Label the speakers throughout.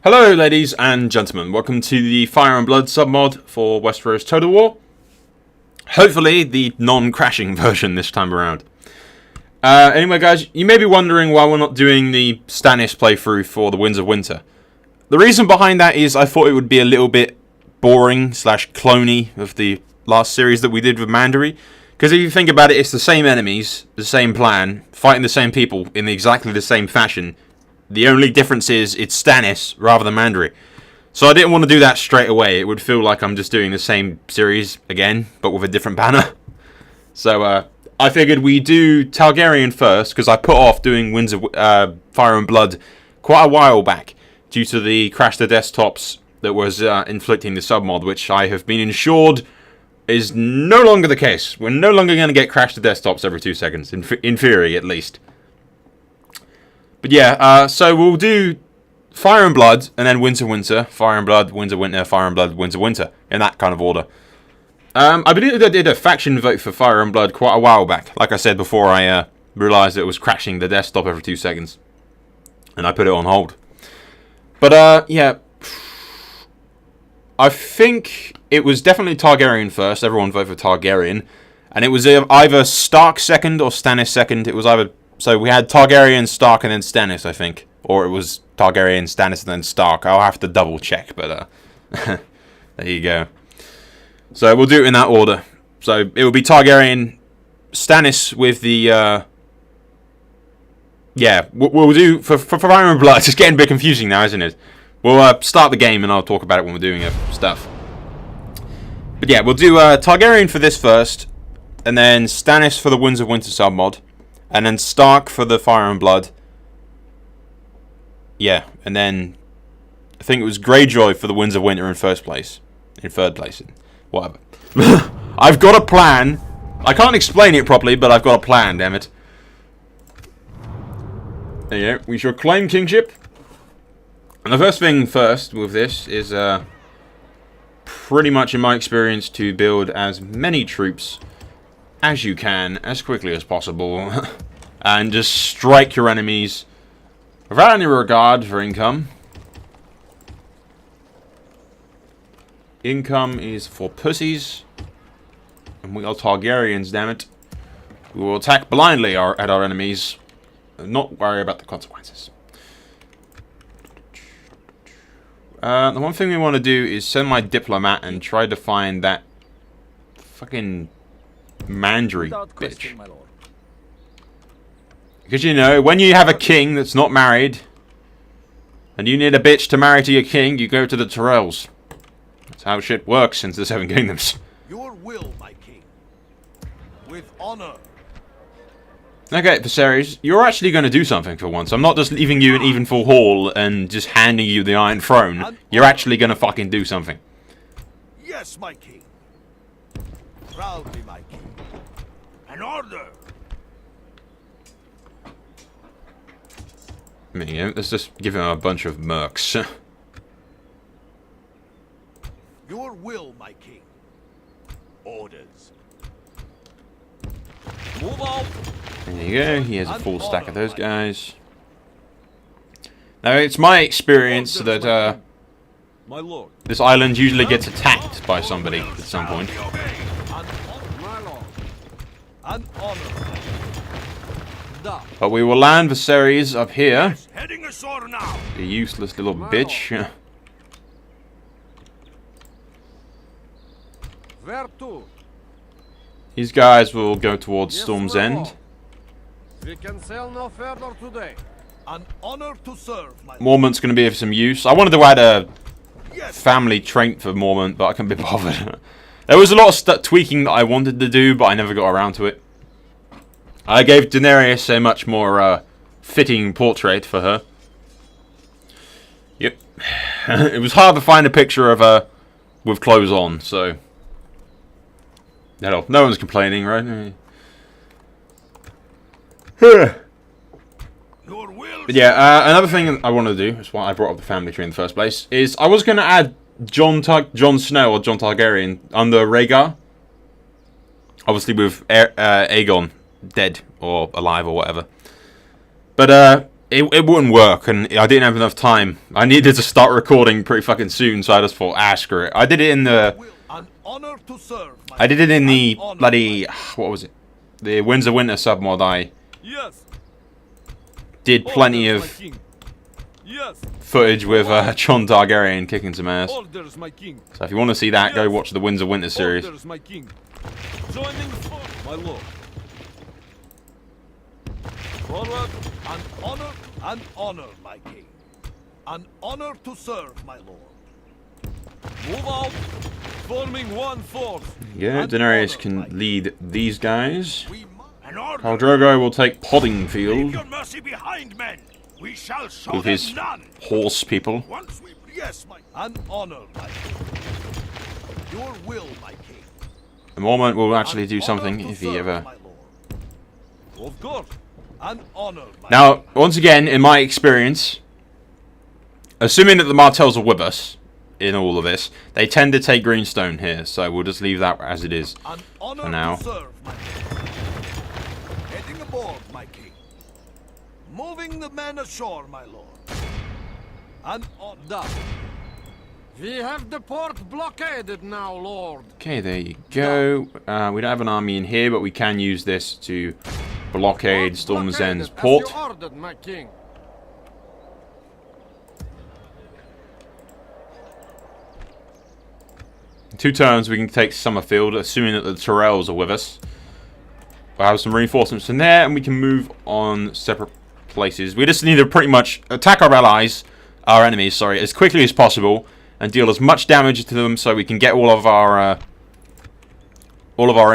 Speaker 1: Hello ladies and gentlemen, welcome to the Fire and Blood submod for Westeros Total War. Hopefully the non-crashing version this time around. Anyway guys, you may be wondering why we're not doing the Stannis playthrough for the Winds of Winter. The reason behind that is I thought it would be a little bit boring / cloney of the last series that we did with Mandaree. Because if you think about it, it's the same enemies, the same plan, fighting the same people in exactly the same fashion. The only difference is it's Stannis rather than Mandaree. So I didn't want to do that straight away. It would feel like I'm just doing the same series again, but with a different banner. So I figured we do Targaryen first, because I put off doing Winds of Fire and Blood quite a while back, due to the crash to desktops that was inflicting the submod, which I have been assured is no longer the case. We're no longer going to get crash to desktops every 2 seconds, in theory at least. But yeah, so we'll do Fire and Blood, and then Winds of Winter, Fire and Blood, Winds of Winter, Fire and Blood, Winds of Winter, in that kind of order. I believe I did a faction vote for Fire and Blood quite a while back, like I said before I realised it was crashing the desktop every 2 seconds. And I put it on hold. But yeah, I think it was definitely Targaryen first, everyone voted for Targaryen. And it was either Stark second or Stannis second, it was either... So we had Targaryen, Stark, and then Stannis, I think. Or it was Targaryen, Stannis, and then Stark. I'll have to double check, but there you go. So we'll do it in that order. So it will be Targaryen, Stannis with the... yeah, we'll do... For Fire and Blood, it's getting a bit confusing now, isn't it? We'll start the game and I'll talk about it when we're doing stuff. But yeah, we'll do Targaryen for this first. And then Stannis for the Winds of Winter submod. And then Stark for the Fire and Blood. Yeah, and then I think it was Greyjoy for the Winds of Winter in first place. In third place. Whatever. I've got a plan. I can't explain it properly, but I've got a plan, damn it. There you go. We shall claim kingship. And the first thing first with this is pretty much in my experience to build as many troops as you can, as quickly as possible, and just strike your enemies without any regard for income. Income is for pussies, and we are Targaryens, damn it. We will attack blindly at our enemies, and not worry about the consequences. The one thing we want to do is send my diplomat and try to find that fucking Mandaree bitch. Because you know, when you have a king that's not married, and you need a bitch to marry to your king, you go to the Tyrells. That's how shit works since the Seven Kingdoms.
Speaker 2: Your will, my king. With honor.
Speaker 1: Okay, Viserys, you're actually going to do something for once. I'm not just leaving you in Evenful Hall and just handing you the Iron Throne. You're actually going to fucking do something.
Speaker 2: Yes, my king. Proudly, my king. An order.
Speaker 1: I mean, you know, let's just give him a bunch of mercs.
Speaker 2: Your will, my king. Orders. Move out.
Speaker 1: There you go, he has a full stack of those guys. Now, it's my experience that
Speaker 2: my lord.
Speaker 1: This island usually gets attacked by somebody at some point. But we will land Viserys up here.
Speaker 2: Heading ashore now.
Speaker 1: The useless little bitch.
Speaker 2: Where to?
Speaker 1: These guys will go towards Storm's End.
Speaker 2: We can sail no further today. An honor to serve, my lord.
Speaker 1: Mormont's going to be of some use. I wanted to add a family trait for Mormont, but I couldn't be bothered. There was a lot of tweaking that I wanted to do, but I never got around to it. I gave Daenerys a much more fitting portrait for her. Yep. It was hard to find a picture of her with clothes on, so... No one's complaining, right? But yeah, another thing I want to do, that's why I brought up the family tree in the first place, is I was going to add Jon Snow or Jon Targaryen under Rhaegar. Obviously with Aegon dead or alive or whatever. But it wouldn't work, and I didn't have enough time. I needed to start recording pretty fucking soon, so I just thought, screw it. I did it in the... I did it in the bloody... What was it? The Winds of Winter submod. I did plenty of footage with Jon Targaryen kicking some ass. So if you want to see that, go watch the Winds of Winter series.
Speaker 2: Forward, an honor, my king. An honor to serve, my lord. Move out, forming one force.
Speaker 1: Yeah, Daenerys can lead these guys. Khal Drogo will take Poddingfield with his horse people.
Speaker 2: Yes, an honor, my king. Your will, my king.
Speaker 1: The moment will actually do something if he ever...
Speaker 2: Of course.
Speaker 1: Now, once again, in my experience, assuming that the Martells are with us in all of this, they tend to take Greenstone here, so we'll just leave that as it is for now.
Speaker 2: Heading aboard, my king. Moving the men ashore, my lord. We have the port blockaded now, lord.
Speaker 1: Okay, there you go. We don't have an army in here, but we can use this to blockade Storm's End's port.
Speaker 2: Ordered, my king.
Speaker 1: 2 turns we can take Summerfield, assuming that the Tyrells are with us. We'll have some reinforcements in there, and we can move on separate places. We just need to pretty much attack our enemies, sorry, as quickly as possible, and deal as much damage to them so we can get all of our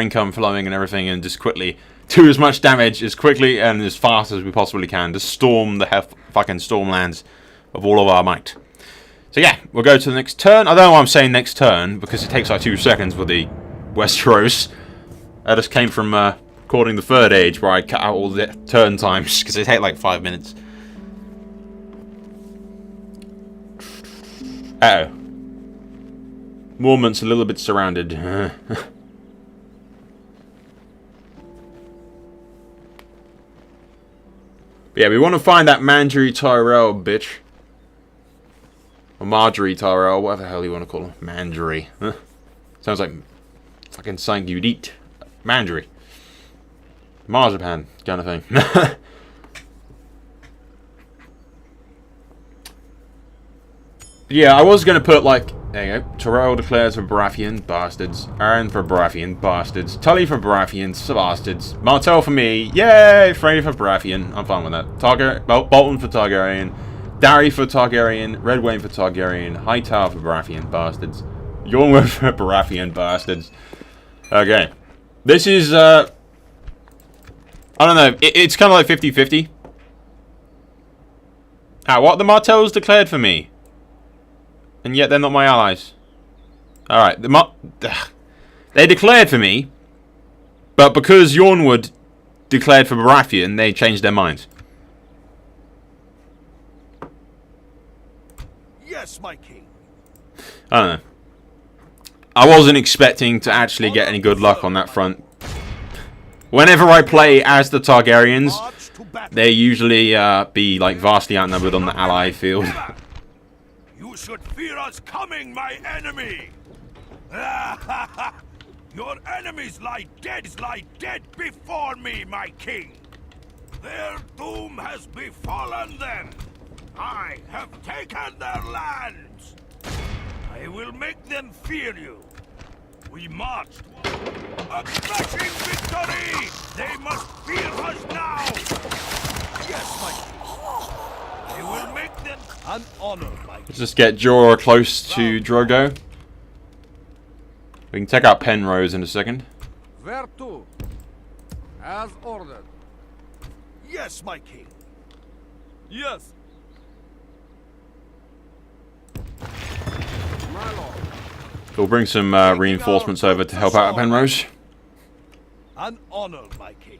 Speaker 1: income flowing and everything, and just quickly do as much damage as quickly and as fast as we possibly can to storm the fucking Stormlands of all of our might. So yeah, we'll go to the next turn. I don't know why I'm saying next turn, because it takes like 2 seconds for the Westeros. I just came from recording the Third Age, where I cut out all the turn times, because they take like 5 minutes. Uh-oh. Mormont's a little bit surrounded. Yeah, we want to find that Marjorie Tyrell bitch. Or Marjorie Tyrell, whatever the hell you want to call her. Marjorie. Huh? Sounds like fucking something you'd eat. Marjorie. Marzipan kind of thing. Yeah, I was going to put like... There you go. Tyrell declares for Baratheon, bastards. Aaron for Baratheon, bastards. Tully for Baratheon, bastards. Martell for me, yay! Frey for Baratheon, I'm fine with that. Bolton for Targaryen. Darry for Targaryen. Redwayne for Targaryen. Hightower for Baratheon, bastards. Yornwood for Baratheon, bastards. Okay. This is, I don't know, it's kind of like 50-50. What? The Martells declared for me. And yet they're not my allies. Alright, they declared for me, but because Yornwood declared for Baratheon, they changed their minds.
Speaker 2: Yes, my king.
Speaker 1: I don't know. I wasn't expecting to actually get any good luck on that front. Whenever I play as the Targaryens, they usually be like vastly outnumbered on the ally field.
Speaker 2: You should fear us coming, my enemy! Your enemies lie dead before me, my king! Their doom has befallen them! I have taken their lands! I will make them fear you! We marched! A crushing victory! They must fear us now! Yes, my king! I will make them an honor, my king!
Speaker 1: Let's just get Jorah close to Drogo. We can take out Penrose in a second.
Speaker 2: Where to? As ordered. Yes, my king. Yes. My lord.
Speaker 1: We'll bring some reinforcements over to help out Penrose.
Speaker 2: An honor, my king.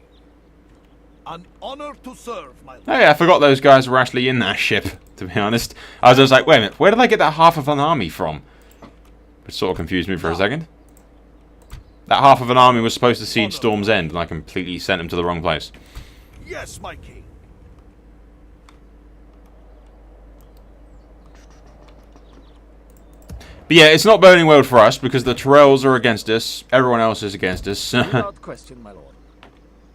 Speaker 2: An honor to serve, my lord.
Speaker 1: Hey, I forgot those guys were actually in that ship, to be honest. I was just like, wait a minute, where did I get that half of an army from? It sort of confused me for a second. That half of an army was supposed to siege Storm's End, and I completely sent them to the wrong place.
Speaker 2: Yes, my king.
Speaker 1: But yeah, it's not boding well for us because the Tyrells are against us. Everyone else is against us.
Speaker 3: Without question, my lord.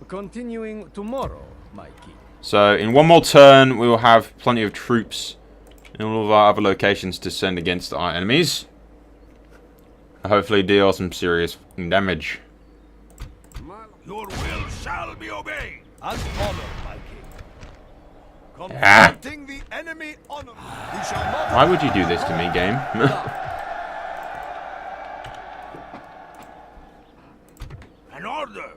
Speaker 3: Continuing tomorrow, my king.
Speaker 1: So in one more turn, we will have plenty of troops in all of our other locations to send against our enemies. Hopefully deal some serious damage.
Speaker 2: Your will shall be obeyed.
Speaker 4: And honor, my king.
Speaker 1: Ah.
Speaker 4: Confronting the enemy honor. We shall not.
Speaker 1: Why would you do this to me, game?
Speaker 2: An order.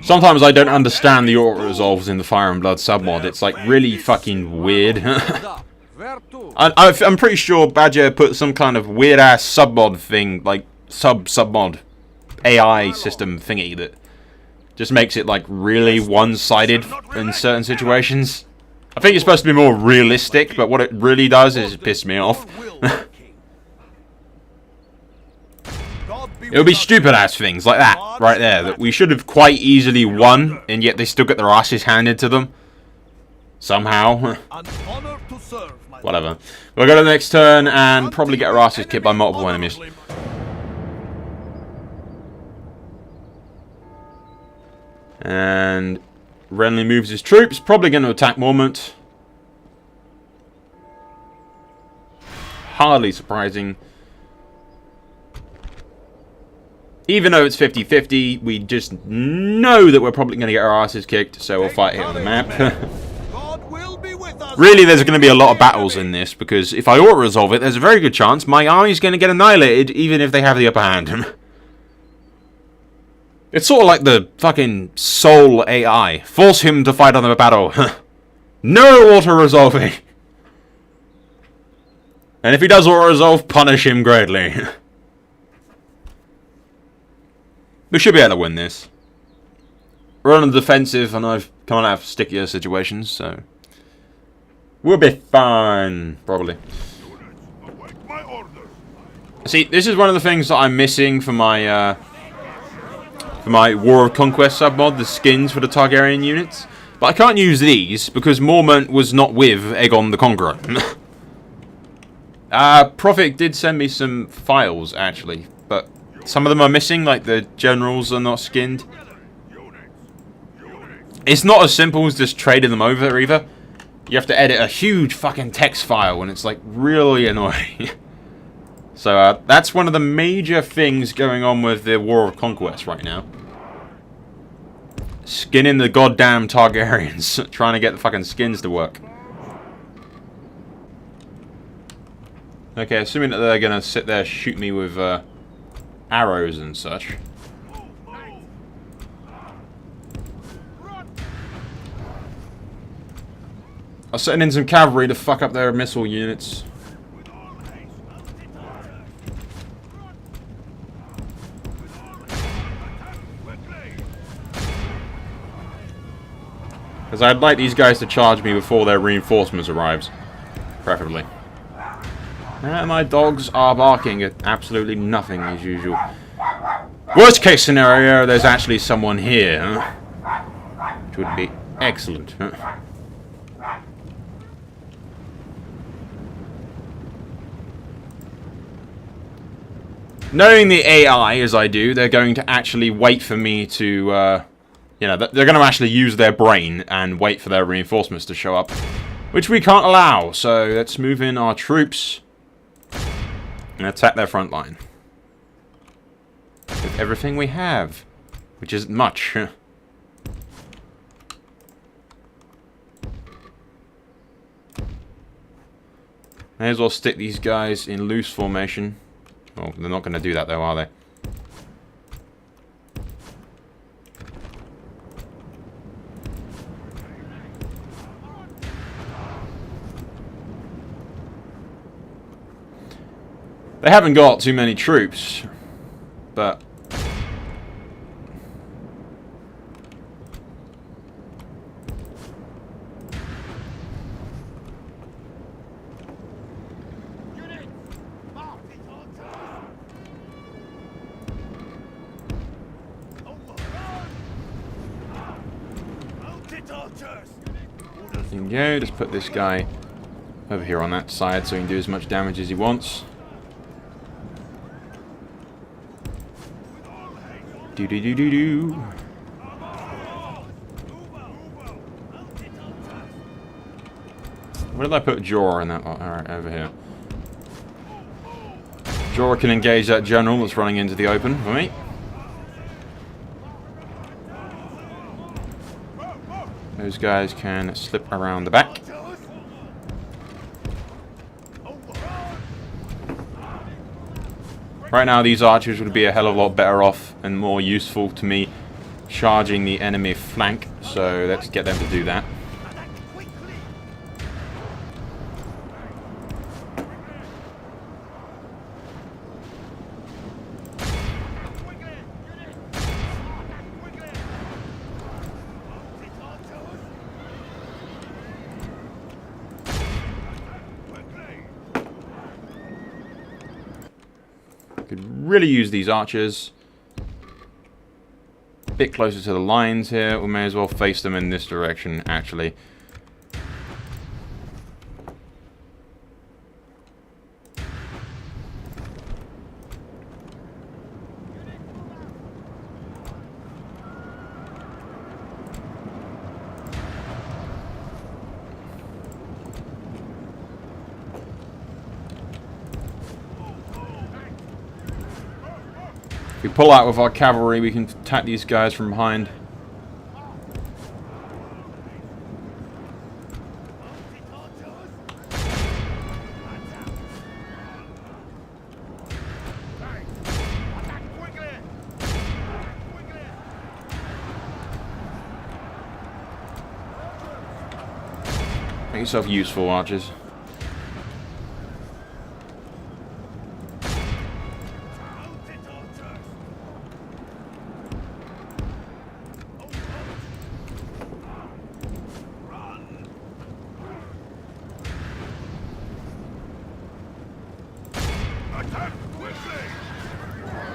Speaker 1: Sometimes I don't understand the auto-resolves in the Fire and Blood submod. It's like really fucking weird.
Speaker 3: Where to?
Speaker 1: I'm pretty sure Badger put some kind of weird-ass submod thing, like submod AI system thingy that just makes it like really one-sided in certain situations. I think it's supposed to be more realistic, but what it really does is piss me off. It would be stupid-ass things like that, right there, that we should have quite easily won, and yet they still get their asses handed to them. Somehow.
Speaker 4: An honor to serve, my
Speaker 1: Whatever. We'll go to the next turn and probably get our asses kicked by multiple enemies. And Renly moves his troops, probably going to attack Mormont. Hardly surprising. Even though it's 50-50, we just know that we're probably going to get our asses kicked, so we'll fight here on the map.
Speaker 4: God will be with us.
Speaker 1: Really, there's going to be a lot of battles in this, because if I auto-resolve it, there's a very good chance my army's going to get annihilated, even if they have the upper hand. It's sort of like the fucking Soul AI. Force him to fight on the battle. No auto-resolving. And if he does auto-resolve, punish him greatly. We should be able to win this. We're on the defensive, and I've come out of stickier situations, so we'll be fine, probably.
Speaker 2: Await my orders.
Speaker 1: See, this is one of the things that I'm missing for my War of Conquest submod, the skins for the Targaryen units. But I can't use these because Mormont was not with Aegon the Conqueror. Prophet did send me some files, actually, but some of them are missing, like the generals are not skinned. It's not as simple as just trading them over, either. You have to edit a huge fucking text file, and it's, like, really annoying. So, that's one of the major things going on with the War of Conquest right now. Skinning the goddamn Targaryens, trying to get the fucking skins to work. Okay, assuming that they're gonna sit there shoot me with, arrows and such. I'll send in some cavalry to fuck up their missile units. Because I'd like these guys to charge me before their reinforcements arrives. Preferably. My dogs are barking at absolutely nothing as usual. Worst case scenario, there's actually someone here. Which would be excellent. Knowing the AI as I do, they're going to actually wait for me to, you know, they're going to actually use their brain and wait for their reinforcements to show up. Which we can't allow, so let's move in our troops and attack their front line. With everything we have, which isn't much. May as well stick these guys in loose formation. Oh, they're not going to do that though, are they? They haven't got too many troops, but there you go, just put this guy over here on that side so he can do as much damage as he wants. Do do do do do. Where did I put Jorah in that? Oh, alright, over here. Jorah can engage that general that's running into the open for me. Those guys can slip around the back. Right now, these archers would be a hell of a lot better off and more useful to me charging the enemy flank. So let's get them to do that. Could really use these archers. A bit closer to the lines here. We may as well face them in this direction, actually. If we pull out with our cavalry, we can attack these guys from behind. Make yourself useful, archers.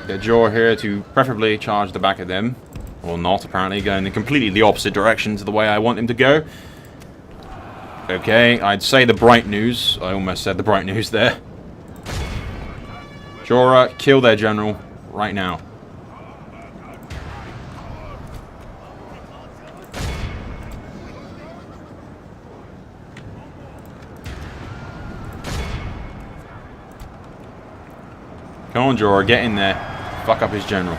Speaker 1: Get Jorah here to preferably charge the back of them. Or not, apparently, going in completely the opposite direction to the way I want him to go. Okay, I'd say the bright news. I almost said the bright news there. Jorah, kill their general right now. Come on, Jorah, get in there. Fuck up his general.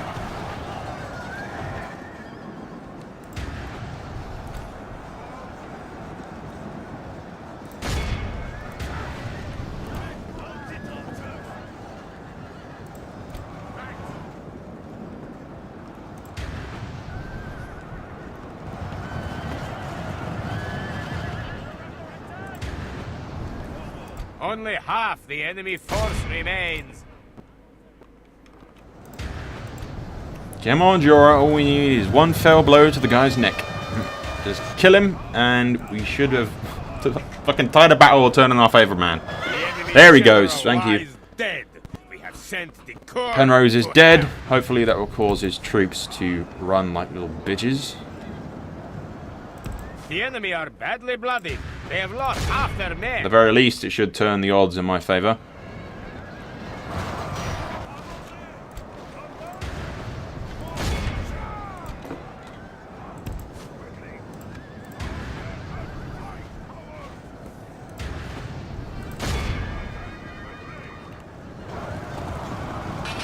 Speaker 5: Only half the enemy force remains.
Speaker 1: Come on, Jorah. All we need is one fell blow to the guy's neck. Just kill him, and we should have fucking tied a battle or turn in our favour, man. There he goes. Thank you. Penrose is dead. Hopefully that will cause his troops to run like little bitches.
Speaker 5: The enemy are badly bloodied. They have lost half their men.
Speaker 1: At the very least, it should turn the odds in my favour.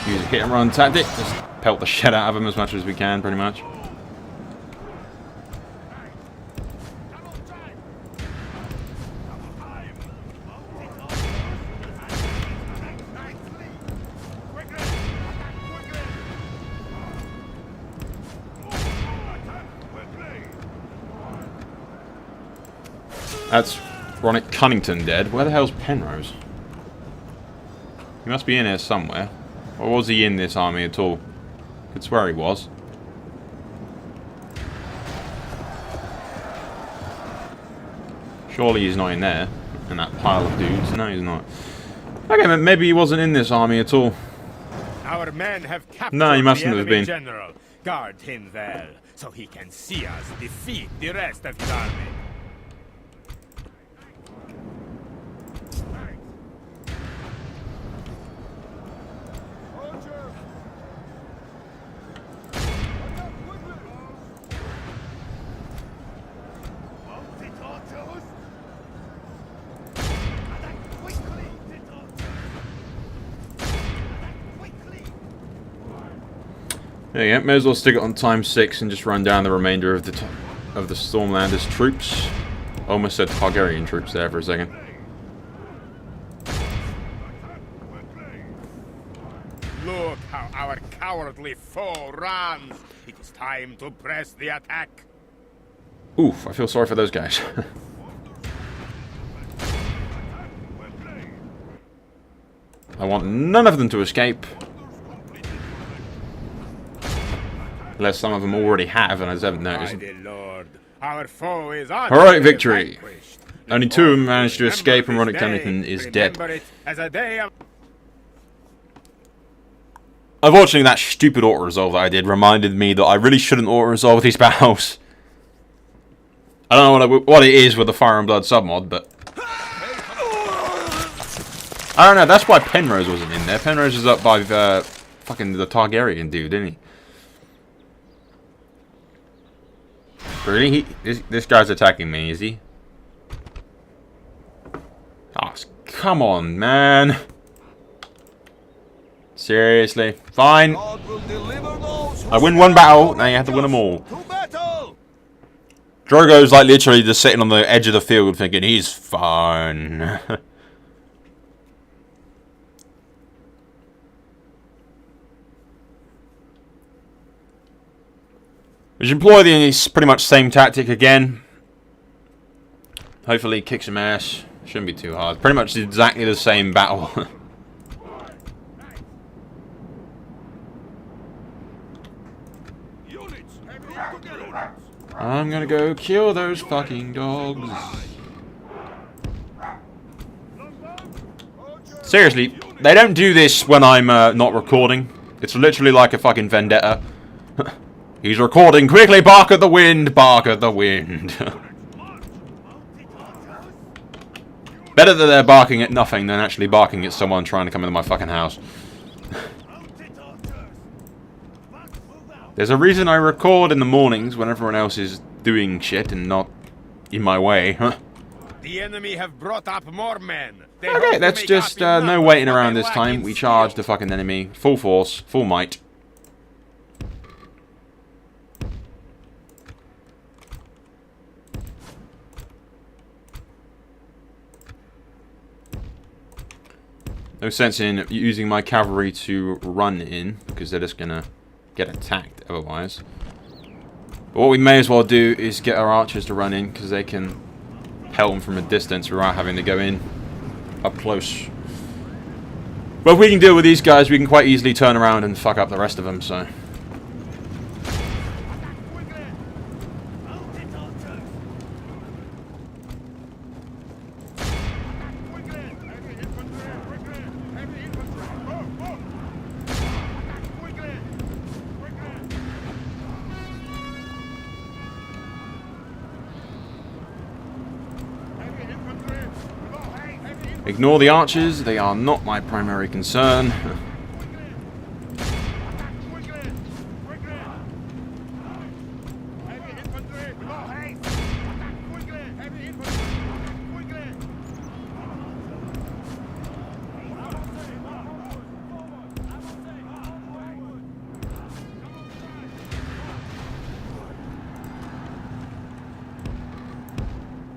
Speaker 1: Use a hit and run tactic. Just pelt the shit out of them as much as we can, pretty much. That's Ronick Cunnington dead. Where the hell's Penrose? He must be in here somewhere. Or was he in this army at all? Could swear he was. Surely he's not in there. In that pile of dudes. No, he's not. Okay, maybe he wasn't in this army at all.
Speaker 5: Our men have captured
Speaker 1: No, he mustn't
Speaker 5: the
Speaker 1: have
Speaker 5: enemy
Speaker 1: been.
Speaker 5: general. Guard him well, so he can see us defeat the rest of his army.
Speaker 1: There you go. May as well stick it on ×6 and just run down the remainder of the Stormlanders troops. Almost said Targaryen troops there for a second.
Speaker 5: Look how our cowardly foe runs. It is time to press the attack.
Speaker 1: Oof, I feel sorry for those guys. I want none of them to escape. Unless some of them already have, and I just haven't noticed.
Speaker 5: By the Lord, our foe is
Speaker 1: Heroic victory!
Speaker 5: vanquished.
Speaker 1: Only 2 of them managed to escape, and Ronick Tennington is dead.
Speaker 5: Remember it as a day of
Speaker 1: Unfortunately, that stupid auto-resolve that I did reminded me that I really shouldn't auto-resolve these battles. I don't know what it is with the Fire and Blood submod, but... I don't know, that's why Penrose wasn't in there. Penrose is up by fucking the Targaryen dude, isn't he? Really? This guy's attacking me, is he? Oh, come on, man. Seriously. Fine.
Speaker 4: God will deliver those who
Speaker 1: I win one battle, now you have to win them all.
Speaker 4: to battle.
Speaker 1: Drogo's like literally just sitting on the edge of the field thinking he's fine. We should employ the pretty much same tactic again. Hopefully kick some ass. Shouldn't be too hard. Pretty much exactly the same battle. I'm gonna go kill those fucking dogs. Seriously, they don't do this when I'm not recording. It's literally like a fucking vendetta. He's recording. Quickly, bark at the wind. Bark at the wind. Better that they're barking at nothing than actually barking at someone trying to come into my fucking house. There's a reason I record in the mornings when everyone else is doing shit and not in my way. Huh?
Speaker 5: the enemy have brought up more men. They
Speaker 1: Okay,
Speaker 5: hope to
Speaker 1: that's
Speaker 5: make
Speaker 1: just
Speaker 5: up
Speaker 1: no
Speaker 5: enough
Speaker 1: waiting
Speaker 5: for
Speaker 1: around
Speaker 5: the
Speaker 1: this time.
Speaker 5: wagon
Speaker 1: We charge
Speaker 5: steel.
Speaker 1: the fucking enemy. Full force, full might. No sense in using my cavalry to run in, because they're just gonna get attacked otherwise. But what we may as well do is get our archers to run in, because they can pelt them from a distance without having to go in up close. But if we can deal with these guys, we can quite easily turn around and fuck up the rest of them, so... Ignore the archers, they are not my primary concern.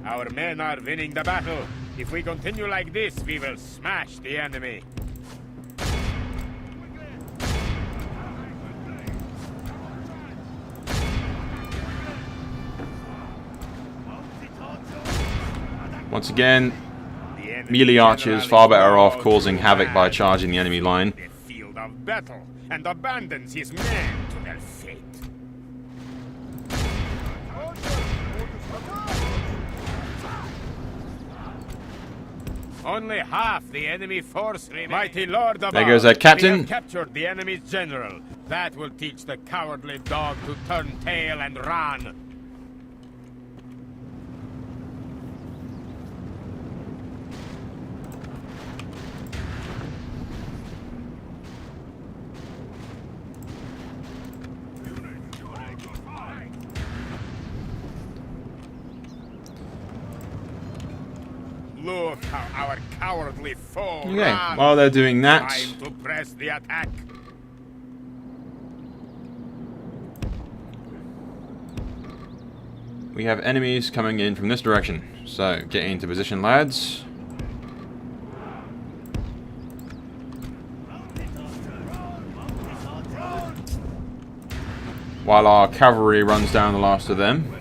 Speaker 5: Our men are winning the battle. If we continue like this, we will smash the enemy.
Speaker 1: Once again,
Speaker 5: The enemy
Speaker 1: melee archers
Speaker 5: general
Speaker 1: far
Speaker 5: is
Speaker 1: better off
Speaker 5: proud
Speaker 1: causing
Speaker 5: to
Speaker 1: havoc by
Speaker 5: ride
Speaker 1: charging the enemy line.
Speaker 5: the field of battle and abandons his men to their fate. Only half the enemy force remains. Mighty Lord above,
Speaker 1: There goes that captain.
Speaker 5: We have captured the enemy's general. That will teach the cowardly dog to turn tail and run. Look how our cowardly foe
Speaker 1: Okay,
Speaker 5: runs.
Speaker 1: while they're doing that,
Speaker 5: Time to press the attack.
Speaker 1: we have enemies coming in from this direction. So, get into position, lads. While our cavalry runs down the last of them.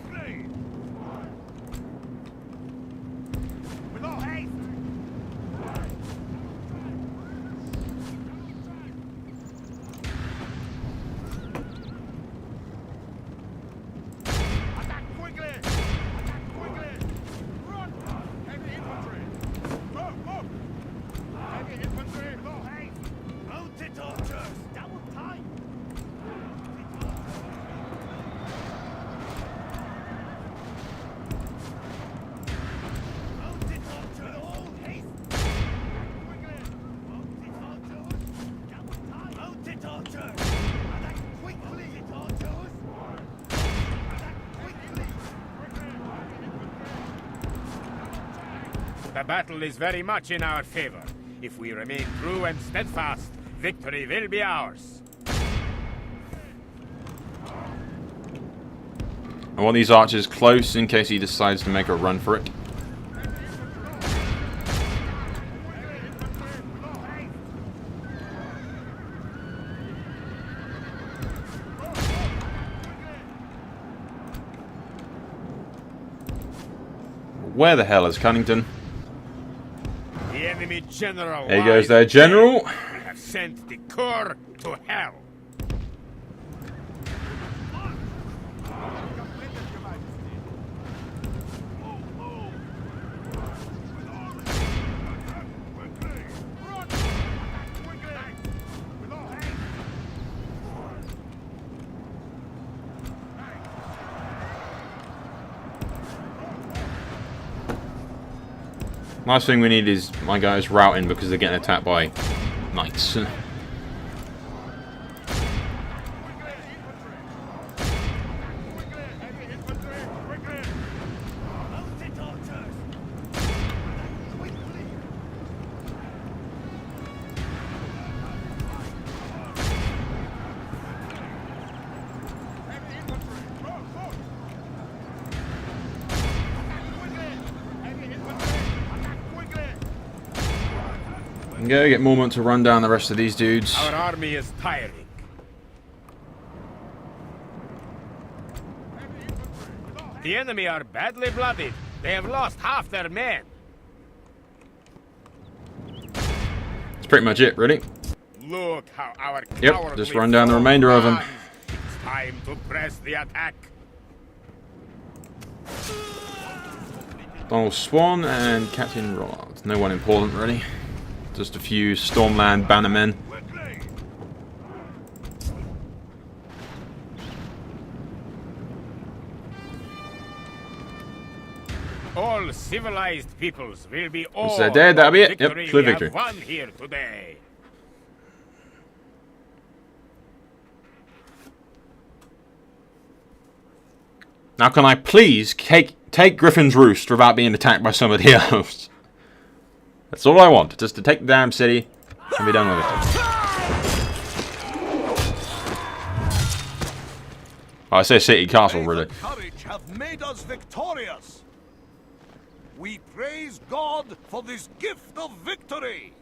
Speaker 5: The battle is very much in our favor. If we remain true and steadfast, victory will be ours.
Speaker 1: I want these archers close in case he decides to make a run for it. Where the hell is Cunnington?
Speaker 5: The enemy general.
Speaker 1: There goes their general.
Speaker 5: We have sent the Corps to hell.
Speaker 1: Last thing we need is my guys routing because they're getting attacked by knights. Go get Mormont to run down the rest of these dudes.
Speaker 5: Our army is tiring. The enemy are badly blooded. They have lost half their men.
Speaker 1: That's pretty much it, really.
Speaker 5: Look how our
Speaker 1: Yep, just run down the remainder of them.
Speaker 5: It's time to press the attack.
Speaker 1: Donald Swan and Captain Rollard. No one important, really. Just a few Stormland bannermen.
Speaker 5: All civilized peoples will be all.
Speaker 1: Once they're dead, that'll be it. Yep,
Speaker 5: Victory
Speaker 1: clear
Speaker 5: we have
Speaker 1: victory.
Speaker 5: won here today.
Speaker 1: Now can I please take Griffin's Roost without being attacked by somebody else? That's all I want, just to take the damn city and be done with it. Oh, I say city, castle, really.
Speaker 4: Faith and courage have made us victorious. We praise God for this gift of victory.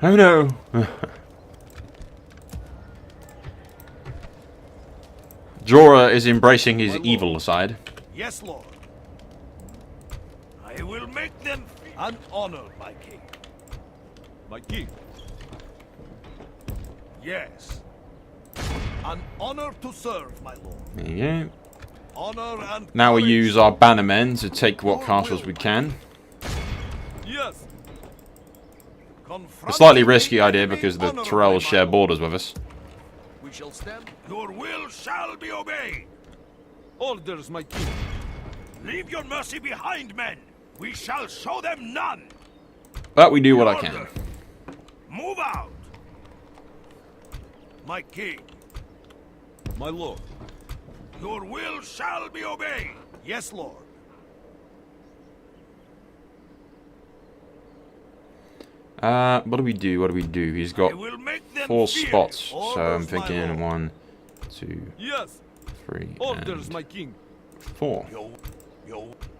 Speaker 1: Oh no! Jorah is embracing his evil side.
Speaker 4: Yes, Lord.
Speaker 2: I will make them
Speaker 4: An honor, my king. My king. Yes. An honor to serve, my lord.
Speaker 1: There you go.
Speaker 4: Honor and
Speaker 1: Now we
Speaker 4: courage.
Speaker 1: use our bannermen to take what castles we can.
Speaker 4: Yes.
Speaker 1: A slightly risky idea because the Tyrells share borders with us.
Speaker 4: We shall stand.
Speaker 2: Your will shall be obeyed.
Speaker 4: Orders, my king.
Speaker 2: Leave your mercy behind, men. We shall show them none.
Speaker 1: But we do what I can.
Speaker 2: Move out.
Speaker 4: My king. My lord.
Speaker 2: Your will shall be obeyed.
Speaker 4: Yes, lord.
Speaker 1: What do we do? What do we do? He's got
Speaker 2: I will make them
Speaker 1: 4
Speaker 2: fear
Speaker 1: spots, so
Speaker 4: Orders,
Speaker 1: I'm
Speaker 4: my
Speaker 1: thinking
Speaker 4: lord.
Speaker 1: 1, 2,
Speaker 3: Yes.
Speaker 1: 3,
Speaker 3: Orders,
Speaker 1: and
Speaker 3: my king.
Speaker 1: 4.
Speaker 2: Your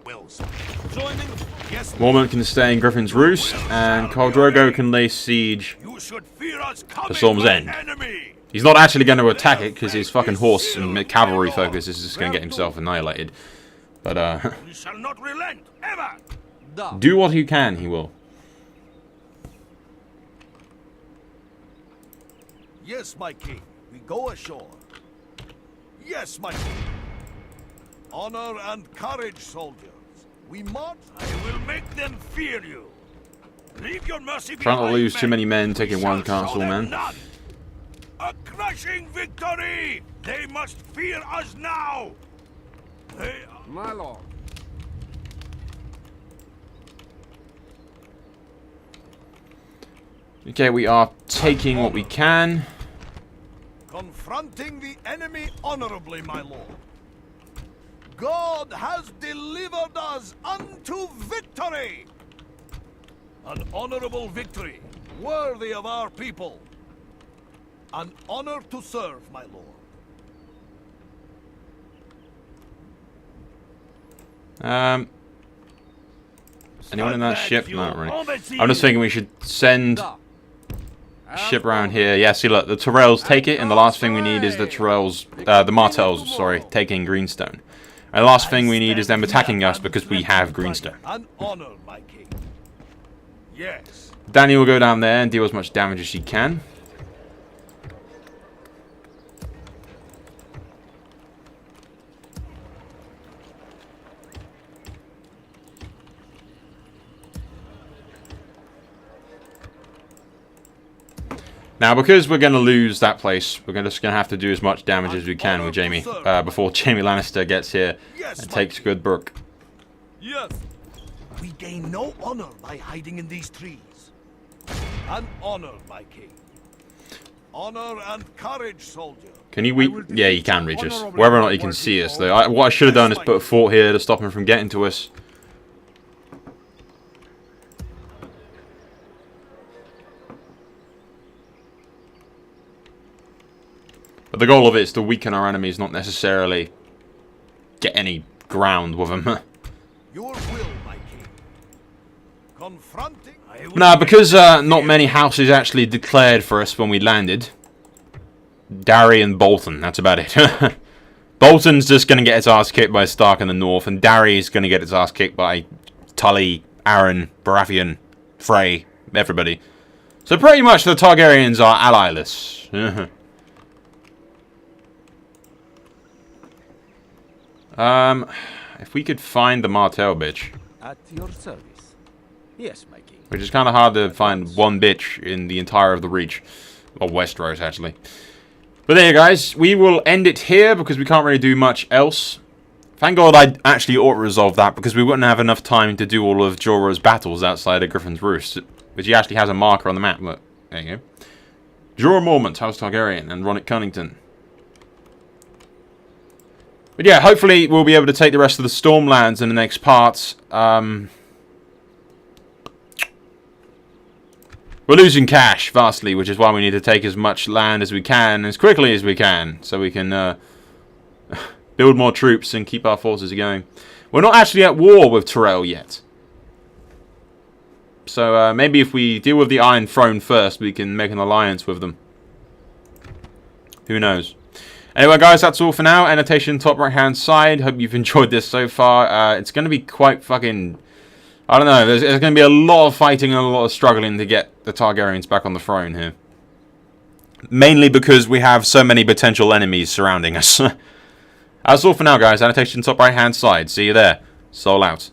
Speaker 2: will, sir.
Speaker 3: Joining.
Speaker 2: Yes,
Speaker 1: Mormont can stay in Griffin's Roost, and Khal Drogo can lay siege.
Speaker 2: you should fear us coming,
Speaker 1: Storm's
Speaker 2: my
Speaker 1: End.
Speaker 2: enemy.
Speaker 1: He's not actually going to attack it because his fucking horse and cavalry focus is just going to get himself annihilated. But
Speaker 2: We shall not relent ever.
Speaker 3: Da.
Speaker 1: do what he can, he will.
Speaker 4: Yes, my king. We go ashore. Yes, my king. Honor and courage, soldiers. We march.
Speaker 2: I will make them fear you. Leave your mercy
Speaker 1: Trying not to
Speaker 2: behind,
Speaker 1: lose too
Speaker 2: men.
Speaker 1: many men
Speaker 2: We
Speaker 1: taking
Speaker 2: shall
Speaker 1: one
Speaker 2: show
Speaker 1: castle,
Speaker 2: them
Speaker 1: man.
Speaker 2: none. A crushing victory! They must fear us now! They
Speaker 3: My lord.
Speaker 1: Okay, we are taking what we can.
Speaker 4: Confronting the enemy honorably, my lord. God has delivered us unto victory. An honorable victory, worthy of our people. An honor to serve, my lord.
Speaker 1: Anyone in that ship?
Speaker 2: you.
Speaker 1: Not really.
Speaker 2: Over to
Speaker 1: I'm just
Speaker 2: you.
Speaker 1: thinking we should send
Speaker 3: Da.
Speaker 1: ship around here. Yeah, see, look, the Tyrells take it, and the last thing we need is the Tyrells, the Martells, sorry, taking Greenstone. And the last thing we need is them attacking us because we have Greenstone.
Speaker 4: An honor, my king. Yes.
Speaker 1: Danny will go down there and deal as much damage as she can. Now, because we're going to lose that place, we're just going to have to do as much damage as we can with Jaime before Jaime Lannister gets here and takes Good Brook.
Speaker 3: Yes.
Speaker 4: We gain no honor by hiding in these trees. An honor, my king. Honor and courage, soldier.
Speaker 1: Can he yeah, he can reach us. Whether or not he can see us, though. What I should have done is put a fort here to stop him from getting to us. But the goal of it is to weaken our enemies, not necessarily get any ground with them.
Speaker 4: Your will, my king. Confronting.
Speaker 1: Now, because not many houses actually declared for us when we landed. Darry and Bolton, that's about it. Bolton's just going to get its ass kicked by Stark in the north, and Darry's going to get its ass kicked by Tully, Aaron, Baratheon, Frey, everybody. So pretty much the Targaryens are allyless. If we could find the Martell bitch,
Speaker 3: At your service. Yes, my king.
Speaker 1: which is kind of hard to find one bitch in the entire of the Reach. Or Westeros, actually. But there you guys, we will end it here because we can't really do much else. Thank God I actually auto-resolved that because we wouldn't have enough time to do all of Jorah's battles outside of Griffin's Roost. Which he actually has a marker on the map, look. There you go. Jorah Mormont, House Targaryen, and Ronick Cunnington. But yeah, hopefully we'll be able to take the rest of the Stormlands in the next part. We're losing cash vastly, which is why we need to take as much land as we can, as quickly as we can, so we can build more troops and keep our forces going. We're not actually at war with Tyrell yet. So maybe if we deal with the Iron Throne first, we can make an alliance with them. Who knows? Anyway, guys, that's all for now. Annotation top right-hand side. Hope you've enjoyed this so far. It's going to be quite fucking... I don't know. There's going to be a lot of fighting and a lot of struggling to get the Targaryens back on the throne here. Mainly because we have so many potential enemies surrounding us. That's all for now, guys. Annotation top right-hand side. See you there. Soul out.